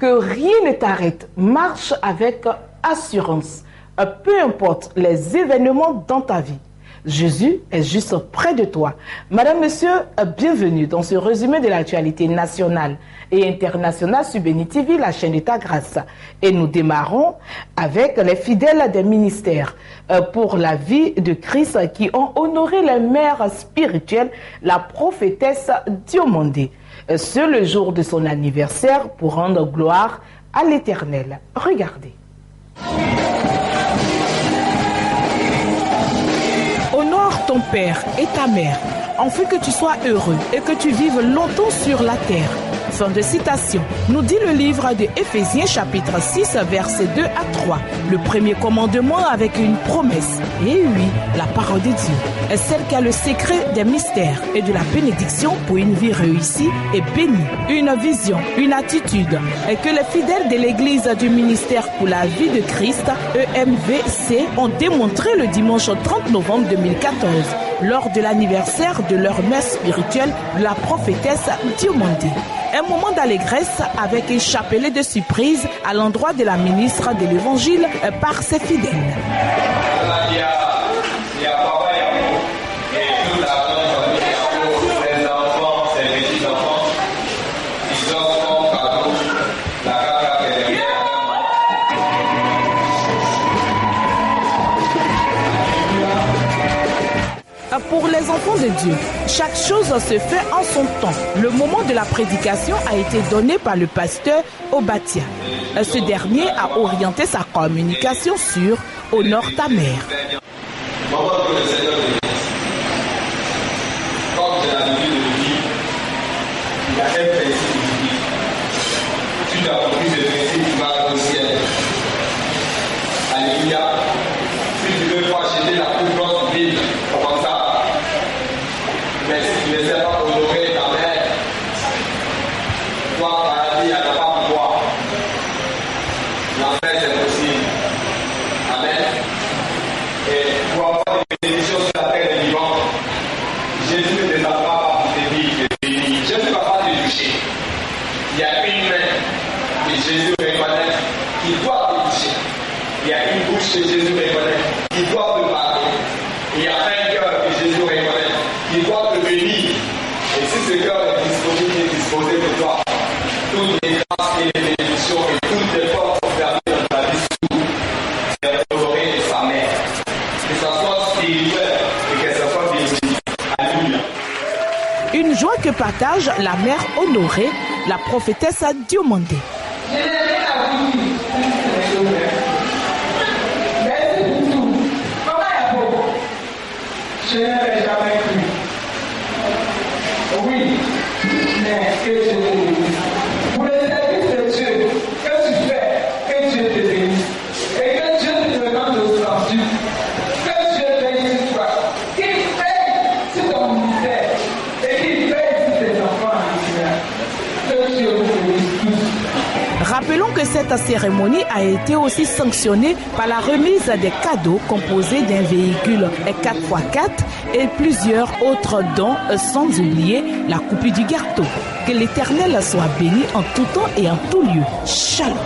que rien ne t'arrête. Marche avec assurance. Peu importe les événements dans ta vie. Jésus est juste près de toi. Madame, monsieur, bienvenue dans ce résumé de l'actualité nationale et internationale sur Béni TV, la chaîne de ta grâce. Et nous démarrons avec les fidèles des ministères pour la vie de Christ qui ont honoré la mère spirituelle, la prophétesse Diomandé. C'est le jour de son anniversaire pour rendre gloire à l'Éternel. Regardez. Honore ton père et ta mère, en fait que tu sois heureux et que tu vives longtemps sur la terre. Fin de citation. Nous dit le livre de Éphésiens chapitre 6 versets 2 à 3. Le premier commandement avec une promesse. Et oui, la parole de Dieu est celle qui a le secret des mystères et de la bénédiction pour une vie réussie et bénie. Une vision, une attitude et que les fidèles de l'église du ministère pour la vie de Christ, EMVC, ont démontré le dimanche 30 novembre 2014 lors de l'anniversaire de leur mère spirituelle, la prophétesse Diomandé. Un moment d'allégresse avec un chapelet de surprise à l'endroit de la ministre de l'Évangile par ses fidèles. Pour les enfants de Dieu, chaque chose se fait en son temps. Le moment de la prédication a été donné par le pasteur Obatia. Ce dernier a orienté sa communication sur « Honore ta mère ». Une joie que partage la mère honorée, la prophétesse Diomandé. Je n'avais jamais cru. Oui, mais que Dieu te bénisse. Pour les services de Dieu, que tu fais, que Dieu te bénisse. Et que Dieu te rende au rendu. Que Dieu bénisse toi. Qu'il paye sur ton ministère. Et qu'il paye sur tes enfants en Israël. Que Dieu vous bénisse tous. Rappelons que cette cérémonie a été aussi sanctionnée par la remise des cadeaux composés d'un véhicule 4x4 et plusieurs autres dons, sans oublier la coupe du gâteau. Que l'Éternel soit béni en tout temps et en tout lieu. Shalom.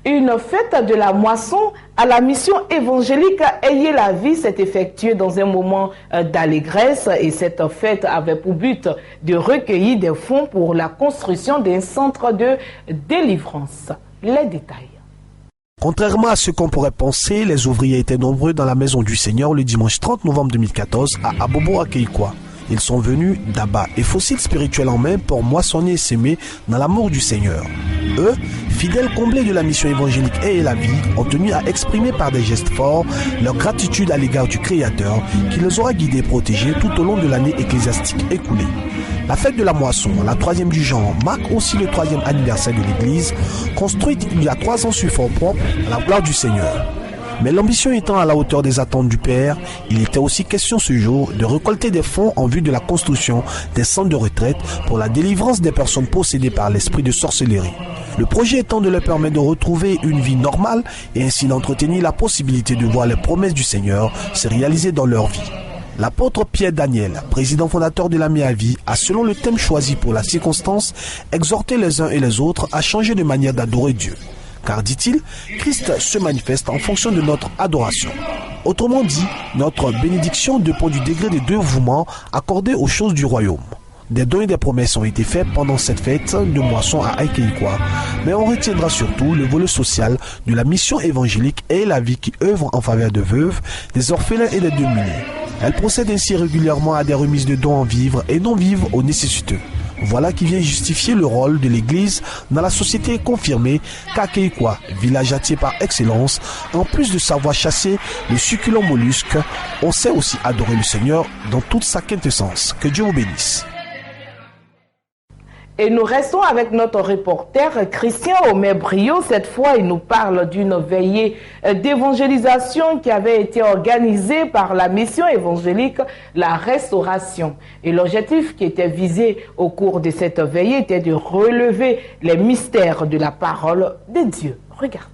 Une fête de la moisson à la mission évangélique Ayez la vie s'est effectuée dans un moment d'allégresse et cette fête avait pour but de recueillir des fonds pour la construction d'un centre de délivrance. Les détails. Contrairement à ce qu'on pourrait penser, les ouvriers étaient nombreux dans la maison du Seigneur le dimanche 30 novembre 2014 à Abobo-Akeikwa. Ils sont venus d'Abba et fossiles spirituels en main pour moissonner et s'aimer dans l'amour du Seigneur. Eux, fidèles comblés de la mission évangélique et la vie, ont tenu à exprimer par des gestes forts leur gratitude à l'égard du Créateur qui les aura guidés et protégés tout au long de l'année ecclésiastique écoulée. La fête de la moisson, la troisième du genre, marque aussi le troisième anniversaire de l'Église, construite il y a 3 ans sur fonds propres à la gloire du Seigneur. Mais l'ambition étant à la hauteur des attentes du Père, il était aussi question ce jour de récolter des fonds en vue de la construction des centres de retraite pour la délivrance des personnes possédées par l'esprit de sorcellerie. Le projet étant de leur permettre de retrouver une vie normale et ainsi d'entretenir la possibilité de voir les promesses du Seigneur se réaliser dans leur vie. L'apôtre Pierre Daniel, président fondateur de l'Ami à Vie, a selon le thème choisi pour la circonstance, exhorté les uns et les autres à changer de manière d'adorer Dieu. Car, dit-il, Christ se manifeste en fonction de notre adoration. Autrement dit, notre bénédiction dépend du degré de dévouement accordé aux choses du royaume. Des dons et des promesses ont été faits pendant cette fête de moisson à Aïkeïkwa, mais on retiendra surtout le volet social de la mission évangélique et la vie qui œuvre en faveur de veuves, des orphelins et des démunis. Elle procède ainsi régulièrement à des remises de dons en vivres et non-vivres aux nécessiteux. Voilà qui vient justifier le rôle de l'Église dans la société confirmée qu'Akeïkwa, village attitré par excellence, en plus de savoir chasser les succulents mollusques, on sait aussi adorer le Seigneur dans toute sa quintessence. Que Dieu vous bénisse. Et nous restons avec notre reporter Christian Omer Brio. Cette fois, il nous parle d'une veillée d'évangélisation qui avait été organisée par la mission évangélique La Restauration. Et l'objectif qui était visé au cours de cette veillée était de relever les mystères de la parole de Dieu. Regardez.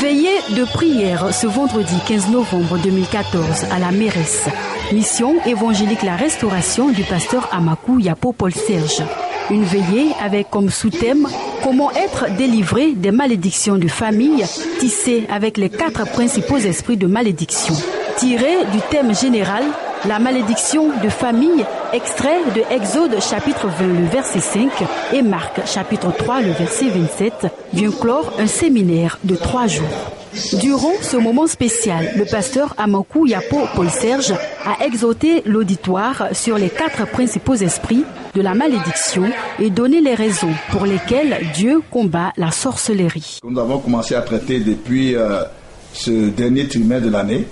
Veillée de prière ce vendredi 15 novembre 2014 à la Mairesse. Mission évangélique La Restauration du pasteur Amakou Yapo Paul Serge. Une veillée avec comme sous-thème comment être délivré des malédictions de famille tissées avec les 4 principaux esprits de malédiction. Tiré du thème général, la malédiction de famille, extrait de Exode chapitre 20 le verset 5 et Marc chapitre 3 le verset 27, vient clore un séminaire de 3 jours. Durant ce moment spécial, le pasteur Amakou Yapo Paul Serge a exhorté l'auditoire sur les 4 principaux esprits de la malédiction et donné les raisons pour lesquelles Dieu combat la sorcellerie. Nous avons commencé à traiter depuis ce dernier trimestre de l'année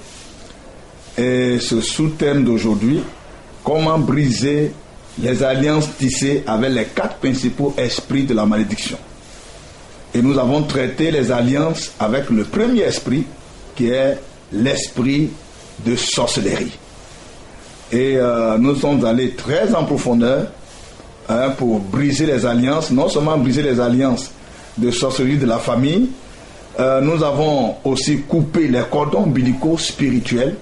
et ce sous-thème d'aujourd'hui, comment briser les alliances tissées avec les 4 principaux esprits de la malédiction. Et nous avons traité les alliances avec le premier esprit qui est l'esprit de sorcellerie. Et nous sommes allés très en profondeur pour briser les alliances, non seulement briser les alliances de sorcellerie de la famille, nous avons aussi coupé les cordons ombilicaux spirituels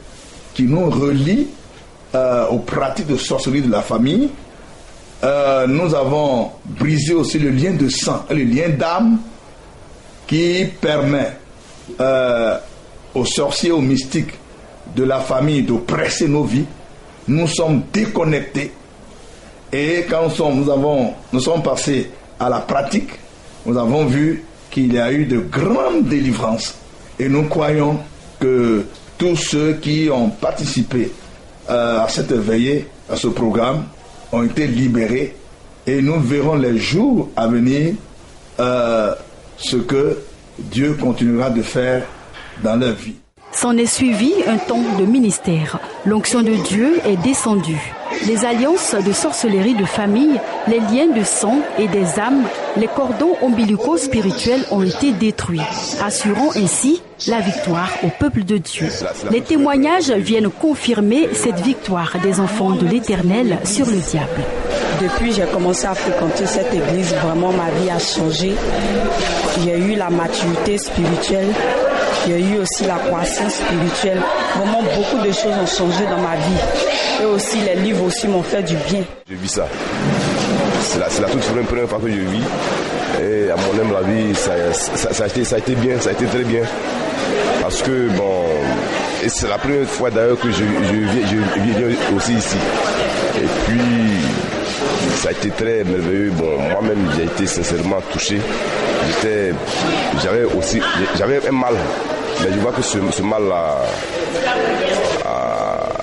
qui nous relient aux pratiques de sorcellerie de la famille. Nous avons brisé aussi le lien de sang, le lien d'âme qui permet aux sorciers, aux mystiques de la famille d'oppresser nos vies. Nous sommes déconnectés et quand nous sommes passés à la pratique, nous avons vu qu'il y a eu de grandes délivrances et nous croyons que tous ceux qui ont participé à cette veillée, à ce programme, ont été libérés et nous verrons les jours à venir ce que Dieu continuera de faire dans leur vie. S'en est suivi un temps de ministère. L'onction de Dieu est descendue. Les alliances de sorcellerie de famille, les liens de sang et des âmes, les cordons ombilicaux spirituels ont été détruits, assurant ainsi la victoire au peuple de Dieu. Les témoignages viennent confirmer cette victoire des enfants de l'Éternel sur le diable. Depuis j'ai commencé à fréquenter cette église, vraiment ma vie a changé. J'ai eu la maturité spirituelle, j'ai eu aussi la croissance spirituelle. Vraiment beaucoup de choses ont changé dans ma vie. Et aussi les livres aussi m'ont fait du bien. Je vis ça. C'est la toute première fois que je vis. Et à mon humble avis, ça a été bien, ça a été très bien. Parce que bon, et c'est la première fois d'ailleurs que je viens aussi ici. Et puis ça a été très merveilleux. Bon, moi-même j'ai été sincèrement touché. J'avais un mal, mais je vois que ce mal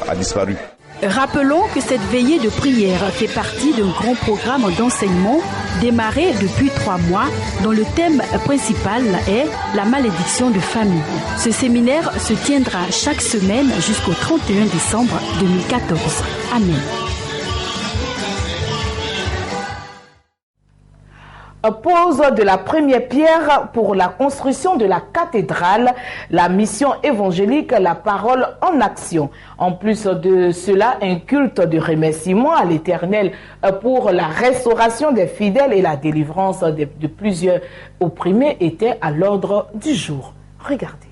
a disparu. Rappelons que cette veillée de prière fait partie d'un grand programme d'enseignement démarré depuis 3 mois dont le thème principal est la malédiction de famille. Ce séminaire se tiendra chaque semaine jusqu'au 31 décembre 2014. Amen. pose de la première pierre pour la construction de la cathédrale, la mission évangélique La Parole en Action. En plus de cela, un culte de remerciement à l'Éternel pour la restauration des fidèles et la délivrance de plusieurs opprimés était à l'ordre du jour. Regardez.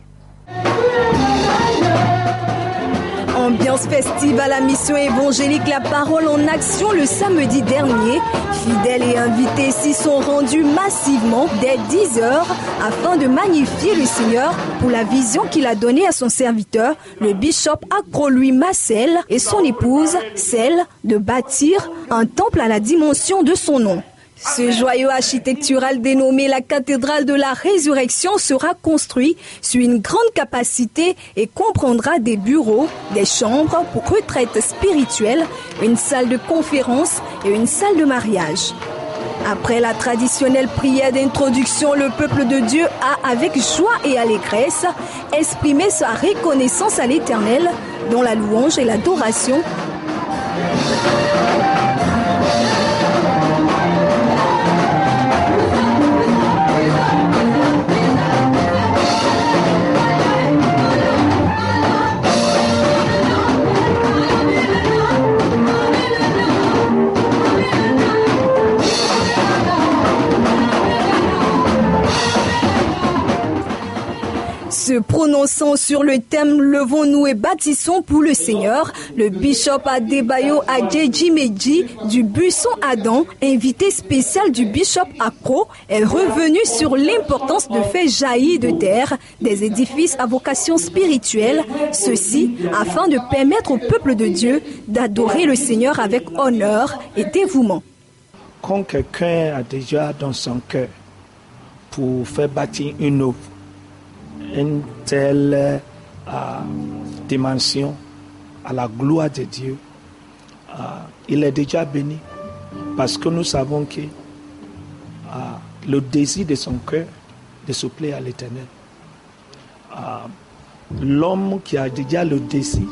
Ambiance festive à la mission évangélique La Parole en Action le samedi dernier. Fidèles et invités s'y sont rendus massivement dès 10 heures afin de magnifier le Seigneur pour la vision qu'il a donnée à son serviteur, le bishop Accro-Louis Massel, et son épouse, celle de bâtir un temple à la dimension de son nom. Ce joyau architectural dénommé la cathédrale de la résurrection sera construit sur une grande capacité et comprendra des bureaux, des chambres pour retraite spirituelle, une salle de conférence et une salle de mariage. Après la traditionnelle prière d'introduction, le peuple de Dieu a, avec joie et allégresse, exprimé sa reconnaissance à l'Éternel dans la louange et l'adoration. Se prononçant sur le thème « Levons-nous et bâtissons pour le Seigneur », le bishop Adebayo Adjejimeji du Buisson Adam, invité spécial du bishop Accro, est revenu sur l'importance de faire jaillir de terre des édifices à vocation spirituelle, ceci afin de permettre au peuple de Dieu d'adorer le Seigneur avec honneur et dévouement. Quand quelqu'un a déjà dans son cœur pour faire bâtir une œuvre, une telle dimension à la gloire de Dieu, il est déjà béni parce que nous savons que le désir de son cœur de se plaire à l'Éternel. L'homme qui a déjà le désir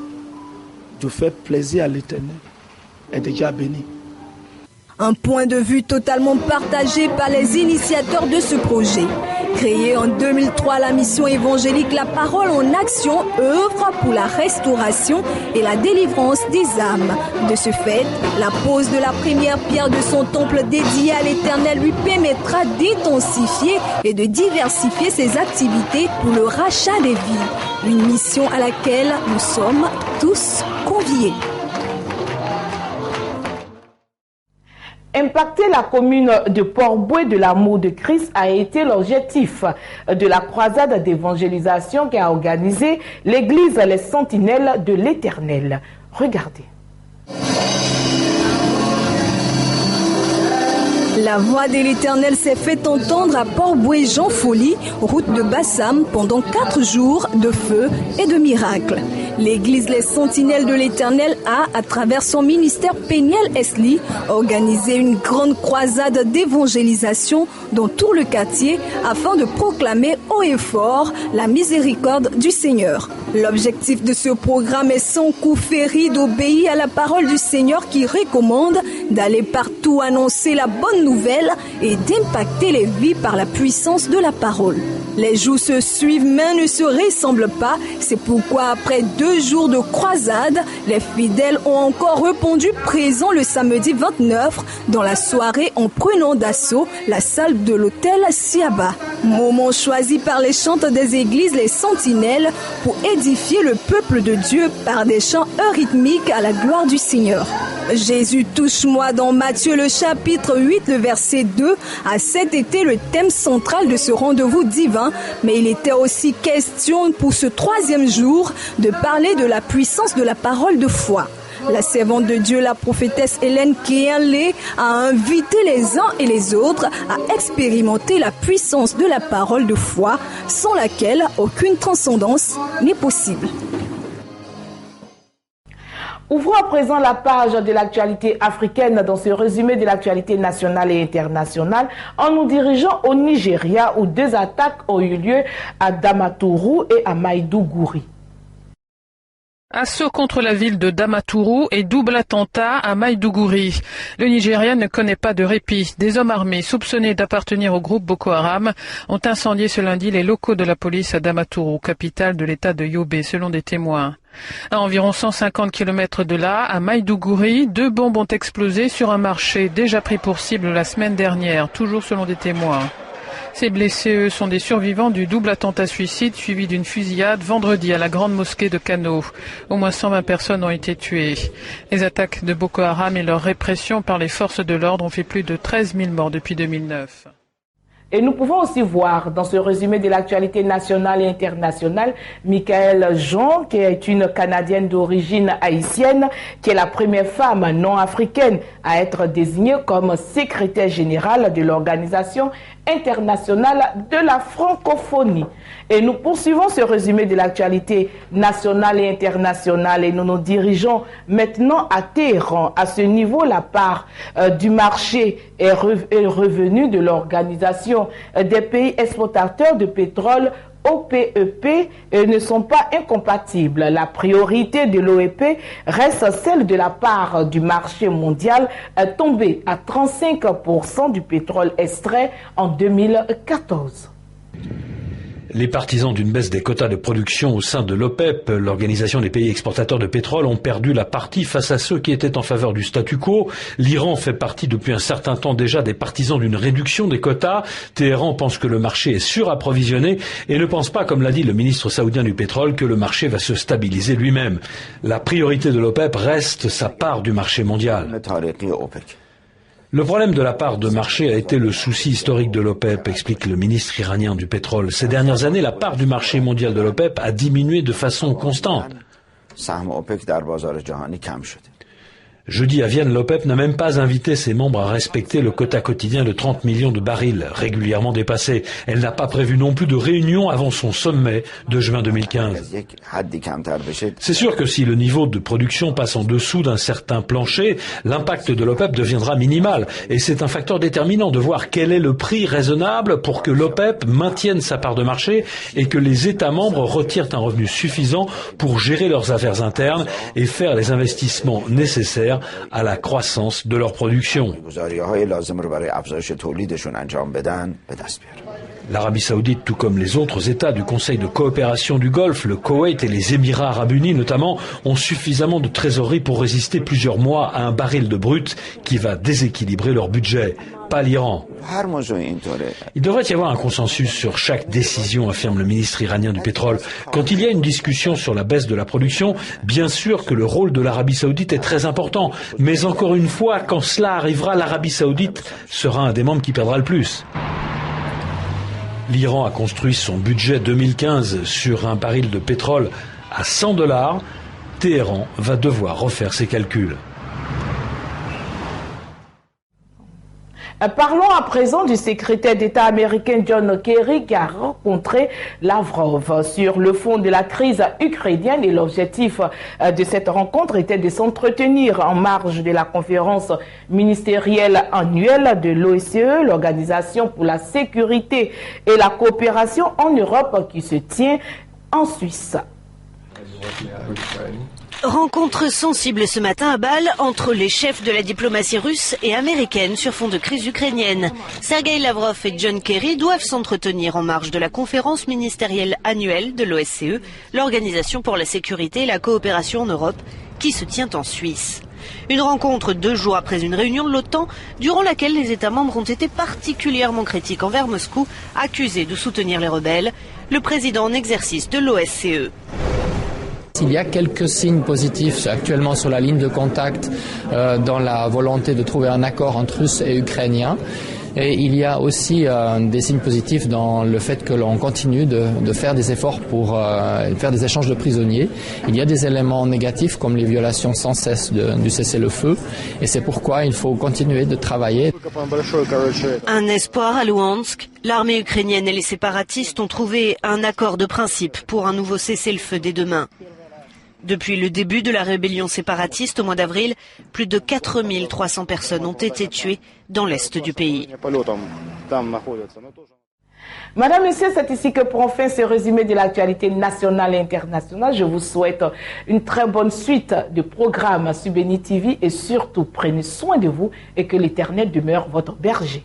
de faire plaisir à l'Éternel est déjà béni. Un point de vue totalement partagé par les initiateurs de ce projet. Créée en 2003, la mission évangélique La Parole en Action œuvre pour la restauration et la délivrance des âmes. De ce fait, la pose de la première pierre de son temple dédié à l'Éternel lui permettra d'intensifier et de diversifier ses activités pour le rachat des vies. Une mission à laquelle nous sommes tous conviés. Impacter la commune de Port-Bouët de l'amour de Christ a été l'objectif de la croisade d'évangélisation qu'a organisée l'église Les Sentinelles de l'Éternel. Regardez. La voix de l'Éternel s'est fait entendre à Port-Bouët Jean Folie, route de Bassam, pendant 4 jours de feu et de miracles. L'église Les Sentinelles de l'Éternel a, à travers son ministère Péniel Esli, organisé une grande croisade d'évangélisation dans tout le quartier afin de proclamer haut et fort la miséricorde du Seigneur. L'objectif de ce programme est sans coup féri d'obéir à la parole du Seigneur qui recommande d'aller partout annoncer la bonne nouvelle et d'impacter les vies par la puissance de la parole. Les jours se suivent mais ne se ressemblent pas. C'est pourquoi après 2 jours de croisade, les fidèles ont encore répondu présents le samedi 29 dans la soirée en prenant d'assaut la salle de l'hôtel Siaba. Moment choisi par les chantres des églises Les Sentinelles pour édifier le peuple de Dieu par des chants eurythmiques à la gloire du Seigneur. Jésus touche-moi dans Matthieu le chapitre 8, le verset 2 a cet été le thème central de ce rendez-vous divin, mais il était aussi question pour ce 3e jour de parler de la puissance de la parole de foi. La servante de Dieu, la prophétesse Hélène Kéanlé, a invité les uns et les autres à expérimenter la puissance de la parole de foi, sans laquelle aucune transcendance n'est possible. Ouvrons à présent la page de l'actualité africaine dans ce résumé de l'actualité nationale et internationale en nous dirigeant au Nigeria où 2 attaques ont eu lieu à Damaturu et à Maïdougouri. Assaut contre la ville de Damaturu et double attentat à Maïdougouri. Le Nigeria ne connaît pas de répit. Des hommes armés soupçonnés d'appartenir au groupe Boko Haram ont incendié ce lundi les locaux de la police à Damaturu, capitale de l'état de Yobe, selon des témoins. À environ 150 km de là, à Maïdougouri, 2 bombes ont explosé sur un marché déjà pris pour cible la semaine dernière, toujours selon des témoins. Ces blessés, eux, sont des survivants du double attentat suicide suivi d'une fusillade vendredi à la grande mosquée de Kano. Au moins 120 personnes ont été tuées. Les attaques de Boko Haram et leur répression par les forces de l'ordre ont fait plus de 13 000 morts depuis 2009. Et nous pouvons aussi voir dans ce résumé de l'actualité nationale et internationale, Michaëlle Jean, qui est une Canadienne d'origine haïtienne, qui est la première femme non africaine à être désignée comme secrétaire générale de l'Organisation internationale de la francophonie. Et nous poursuivons ce résumé de l'actualité nationale et internationale et nous nous dirigeons maintenant à Téhéran. À ce niveau, la part du marché est revenue de l'Organisation des pays exportateurs de pétrole OPEP ne sont pas incompatibles. La priorité de l'OEP reste celle de la part du marché mondial tombée à 35% du pétrole extrait en 2014. Les partisans d'une baisse des quotas de production au sein de l'OPEP, l'organisation des pays exportateurs de pétrole, ont perdu la partie face à ceux qui étaient en faveur du statu quo. L'Iran fait partie depuis un certain temps déjà des partisans d'une réduction des quotas. Téhéran pense que le marché est surapprovisionné et ne pense pas, comme l'a dit le ministre saoudien du pétrole, que le marché va se stabiliser lui-même. La priorité de l'OPEP reste sa part du marché mondial. Le problème de la part de marché a été le souci historique de l'OPEP, explique le ministre iranien du pétrole. Ces dernières années, la part du marché mondial de l'OPEP a diminué de façon constante. Jeudi à Vienne, l'OPEP n'a même pas invité ses membres à respecter le quota quotidien de 30 millions de barils, régulièrement dépassé. Elle n'a pas prévu non plus de réunion avant son sommet de juin 2015. C'est sûr que si le niveau de production passe en dessous d'un certain plancher, l'impact de l'OPEP deviendra minimal. Et c'est un facteur déterminant de voir quel est le prix raisonnable pour que l'OPEP maintienne sa part de marché et que les États membres retirent un revenu suffisant pour gérer leurs affaires internes et faire les investissements nécessaires à la croissance de leur production. L'Arabie Saoudite, tout comme les autres États du Conseil de coopération du Golfe, le Koweït et les Émirats Arabes Unis notamment, ont suffisamment de trésorerie pour résister plusieurs mois à un baril de brut qui va déséquilibrer leur budget. Pas l'Iran. Il devrait y avoir un consensus sur chaque décision, affirme le ministre iranien du pétrole. Quand il y a une discussion sur la baisse de la production, bien sûr que le rôle de l'Arabie Saoudite est très important. Mais encore une fois, quand cela arrivera, l'Arabie Saoudite sera un des membres qui perdra le plus. L'Iran a construit son budget 2015 sur un baril de pétrole à $100. Téhéran va devoir refaire ses calculs. Parlons à présent du secrétaire d'État américain John Kerry qui a rencontré Lavrov sur le fond de la crise ukrainienne et l'objectif de cette rencontre était de s'entretenir en marge de la conférence ministérielle annuelle de l'OSCE, l'Organisation pour la sécurité et la coopération en Europe qui se tient en Suisse. Rencontre sensible ce matin à Bâle entre les chefs de la diplomatie russe et américaine sur fond de crise ukrainienne. Sergei Lavrov et John Kerry doivent s'entretenir en marge de la conférence ministérielle annuelle de l'OSCE, l'Organisation pour la sécurité et la coopération en Europe, qui se tient en Suisse. Une rencontre 2 jours après une réunion de l'OTAN, durant laquelle les États membres ont été particulièrement critiques envers Moscou, accusés de soutenir les rebelles, le président en exercice de l'OSCE. Il y a quelques signes positifs actuellement sur la ligne de contact dans la volonté de trouver un accord entre Russes et Ukrainiens. Et il y a aussi des signes positifs dans le fait que l'on continue de faire des efforts pour faire des échanges de prisonniers. Il y a des éléments négatifs comme les violations sans cesse du cessez-le-feu. Et c'est pourquoi il faut continuer de travailler. Un espoir à Louhansk. L'armée ukrainienne et les séparatistes ont trouvé un accord de principe pour un nouveau cessez-le-feu dès demain. Depuis le début de la rébellion séparatiste au mois d'avril, plus de 4300 personnes ont été tuées dans l'est du pays. Madame, Monsieur, c'est ici que prend fin ce résumé de l'actualité nationale et internationale. Je vous souhaite une très bonne suite de programmes sur Béni TV et surtout prenez soin de vous et que l'Éternel demeure votre berger.